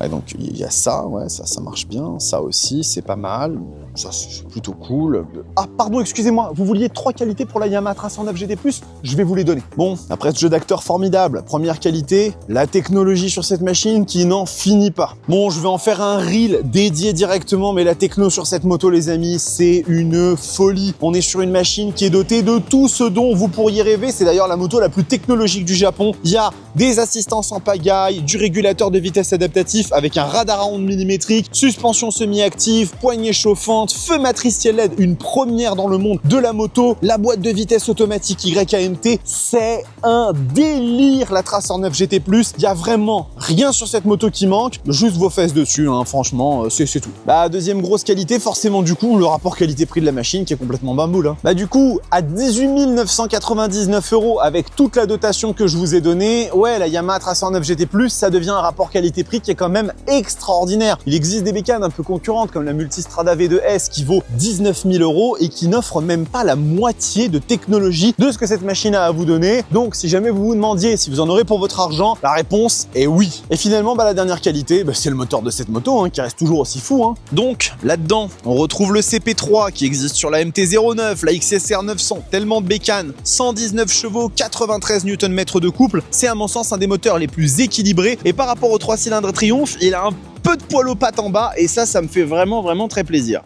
Ouais, donc il y a ça, ouais, ça marche bien. Ça aussi, c'est pas mal. Ça, c'est plutôt cool. Ah, pardon, excusez-moi, vous vouliez 3 qualités pour la Yamaha 309 GT+, je vais vous les donner. Bon, après ce jeu d'acteur formidable, première qualité, la technologie sur cette machine qui n'en finit pas. Bon, je vais en faire un reel dédié directement, mais la techno sur cette moto, les amis, c'est une folie. On est sur une machine qui est dotée de tout ce dont vous pourriez rêver. C'est d'ailleurs la moto la plus technologique du Japon. Il y a des assistances en pagaille, du régulateur de vitesse adaptatif avec un radar à ondes millimétriques, suspension semi-active, poignée chauffante, feu matriciel LED, une première dans le monde de la moto, la boîte de vitesse automatique YAMT, c'est un délire la Tracer 9 GT+. Il y a vraiment rien sur cette moto qui manque, juste vos fesses dessus, hein, franchement, c'est tout. Bah, deuxième grosse qualité, forcément du coup, le rapport qualité-prix de la machine qui est complètement bamboule. Hein. Bah du coup, à 18 999 € avec toute la dotation que je vous ai donnée, ouais, la Yamaha Tracer 9 GT+, ça devient un rapport qualité-prix qui est quand même extraordinaire. Il existe des bécanes un peu concurrentes comme la Multistrada V2S qui vaut 19 000 € et qui n'offre même pas la moitié de technologie de ce que cette machine a à vous donner. Donc si jamais vous vous demandiez si vous en aurez pour votre argent, la réponse est oui. Et finalement, bah, la dernière qualité, bah, c'est le moteur de cette moto hein, qui reste toujours aussi fou. Hein. Donc là-dedans, on retrouve le CP3 qui existe sur la MT-09, la XSR 900, tellement de bécanes, 119 chevaux, 93 Nm de couple. C'est à mon sens un des moteurs les plus équilibrés et par rapport aux 3 cylindres Triumph, il a un peu de poil aux pattes en bas et ça me fait vraiment très plaisir.